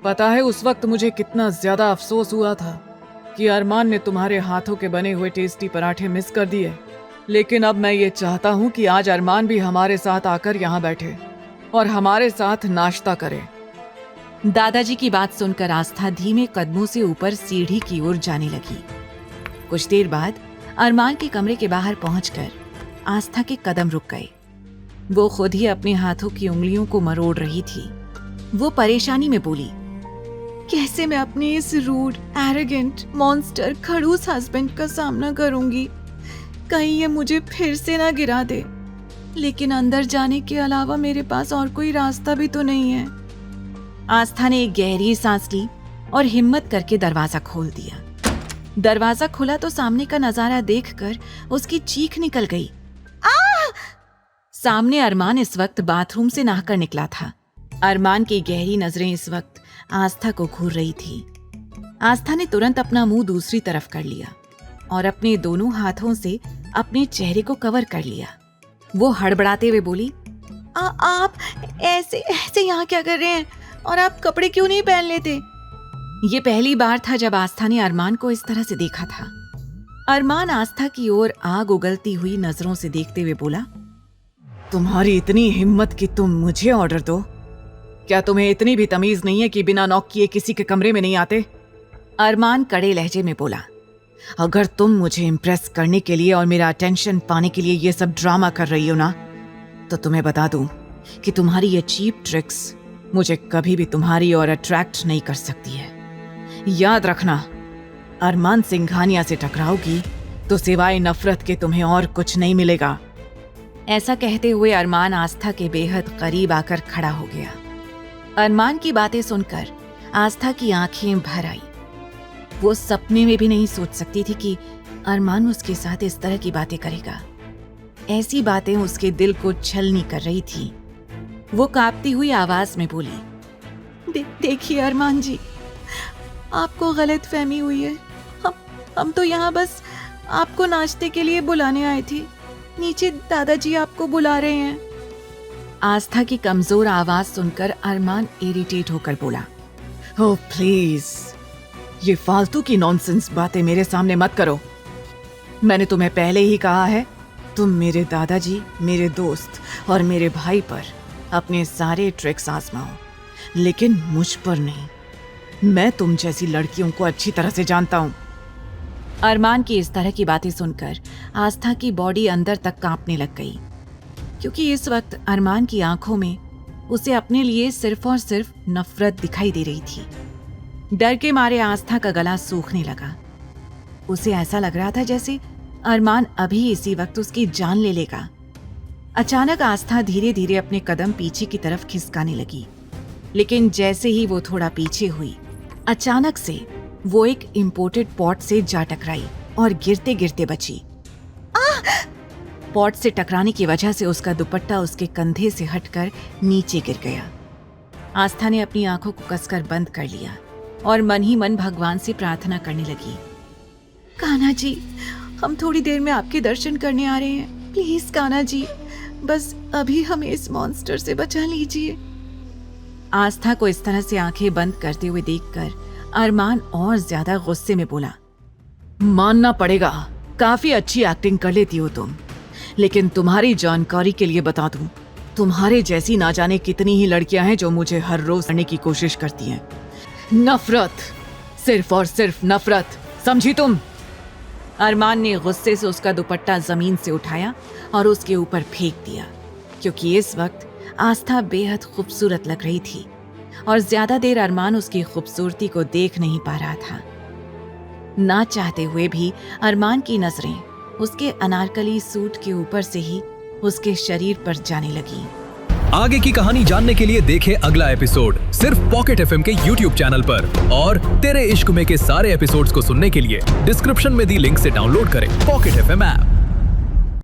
पता है उस वक्त मुझे कितना ज्यादा अफसोस हुआ था कि अरमान ने तुम्हारे हाथों के बने हुए टेस्टी पराठे मिस कर दिए। लेकिन अब मैं ये चाहता हूँ कि आज अरमान भी हमारे साथ आकर यहाँ बैठे और हमारे साथ नाश्ता करे। दादाजी की बात सुनकर आस्था धीमे कदमों से ऊपर सीढ़ी की ओर जाने लगी। कुछ देर बाद अरमान के कमरे के बाहर पहुंचकर आस्था के कदम रुक गए। वो खुद ही अपने हाथों की उंगलियों को मरोड़ रही थी। वो परेशानी में बोली, कैसे मैं अपने इस रूड, एरोगेंट, मॉन्स्टर, खड़ूस हस्बैंड का सामना करूंगी? कहीं ये मुझे फिर से ना गिरा दे। लेकिन अंदर जाने के अलावा मेरे पास और कोई रास्ता भी तो नहीं है। आस्था ने एक गहरी सांस ली और हिम्मत करके दरवाजा खोल दिया। दरवाजा खुला तो सामने का नजारा देखकर उसकी चीख निकल गई। सामने अरमान इस वक्त बाथरूम से नहाकर निकला था। अरमान की गहरी नजरें इस वक्त आस्था को घूर रही थी। आस्था ने तुरंत अपना मुंह दूसरी तरफ कर लिया और अपने दोनों हाथों से अपने चेहरे को कवर कर लिया। वो हड़बड़ाते हुए बोली, आप ऐसे यहाँ क्या कर रहे हैं? और आप कपड़े क्यों नहीं पहन लेते? ये पहली बार था जब आस्था ने अरमान को इस तरह से देखा था। अरमान आस्था की ओर आग उगलती हुई नजरों से देखते हुए बोला, तुम्हारी इतनी हिम्मत कि तुम मुझे ऑर्डर दो? क्या तुम्हें इतनी भी तमीज नहीं है कि बिना नॉक किए किसी के कमरे में नहीं आते? अरमान कड़े लहजे में बोला, अगर तुम मुझे इम्प्रेस करने के लिए और मेरा अटेंशन पाने के लिए ये सब ड्रामा कर रही हो ना, तो तुम्हें बता दूं कि तुम्हारी ये चीप ट्रिक्स मुझे कभी भी तुम्हारी ओर अट्रैक्ट नहीं कर सकती है। याद रखना, अरमान सिंघानिया से टकराओगी तो सिवाय नफरत के तुम्हें और कुछ नहीं मिलेगा। ऐसा कहते हुए अरमान आस्था के बेहद करीब आकर खड़ा हो गया। अरमान की बातें सुनकर आस्था की आंखें भर आई। वो सपने में भी नहीं सोच सकती थी कि अरमान उसके साथ इस तरह की बातें करेगा। ऐसी बातें उसके दिल को छलनी कर रही थी। वो कांपती हुई आवाज में बोली, देखिए अरमान जी, आपको गलत फहमी हुई है। हम तो यहाँ बस आपको नाश्ते के लिए बुलाने आए थे। नीचे दादाजी आपको बुला रहे हैं। आस्था की कमजोर आवाज सुनकर अरमान इरिटेट होकर बोला, ओह प्लीज, ये फालतू की नॉनसेंस बातें मेरे सामने मत करो। मैंने तुम्हें पहले ही कहा है, तुम मेरे दादाजी, मेरे दोस्त और मेरे भाई पर अपने सारे ट्रिक्स आजमाओ, लेकिन मुझ पर नहीं। मैं तुम जैसी लड़कियों को अच्छी तरह से जानता हूं। अरमान की इस तरह की बातें सुनकर आस्था की बॉडी अंदर तक कांपने लग गई, क्योंकि इस वक्त अरमान की आंखों में उसे अपने लिए सिर्फ और सिर्फ नफरत दिखाई दे रही थी। डर के मारे आस्था का गला सूखने लगा। उसे ऐसा लग रहा था जैसे अरमान अभी इसी वक्त उसकी जान ले लेगा। अचानक आस्था धीरे धीरे अपने कदम पीछे की तरफ खिसकाने लगी, लेकिन जैसे ही वो थोड़ा पीछे हुई, अचानक से वो एक इंपोर्टेड पॉट से जा टकराई और गिरते गिरते बची। पॉट से टकराने की वजह से उसका दुपट्टा उसके कंधे से हटकर नीचे गिर गया। आस्था ने अपनी आंखों को कसकर बंद कर लिया और मन ही मन भगवान से प्रार्थना करने लगी, कान्हा जी, हम थोड़ी देर में आपके दर्शन करने आ रहे हैं। प्लीज कान्हा जी, बस अभी हमें इस मॉन्स्टर से बचा लीजिए। आस्था को इस तरह से आंखें बंद करते हुए देखकर अरमान और ज्यादा गुस्से में बोला, मानना पड़ेगा, काफी अच्छी एक्टिंग कर लेती हो तुम, लेकिन तुम्हारी जानकारी के लिए बता दूं, तुम्हारे जैसी ना जाने कितनी ही लड़कियां हैं जो मुझे हर रोज करने की कोशिश करती हैं। नफरत, सिर्फ और सिर्फ नफरत, समझी तुम? अरमान ने गुस्से से उसका दुपट्टा जमीन से उठाया और उसके ऊपर फेंक दिया, क्योंकि इस वक्त आस्था बेहद खूबसूरत लग रही थी और ज्यादा देर अरमान उसकी खूबसूरती को देख नहीं पा रहा था। ना चाहते हुए भी अरमान की नजरें उसके अनारकली सूट के ऊपर से ही उसके शरीर पर जाने लगी। आगे की कहानी जानने के लिए देखें अगला एपिसोड सिर्फ पॉकेट एफएम के YouTube चैनल पर, और तेरे इश्क में के सारे एपिसोड्स को सुनने के लिए डिस्क्रिप्शन में दी लिंक से डाउनलोड करें पॉकेट एफएम ऐप।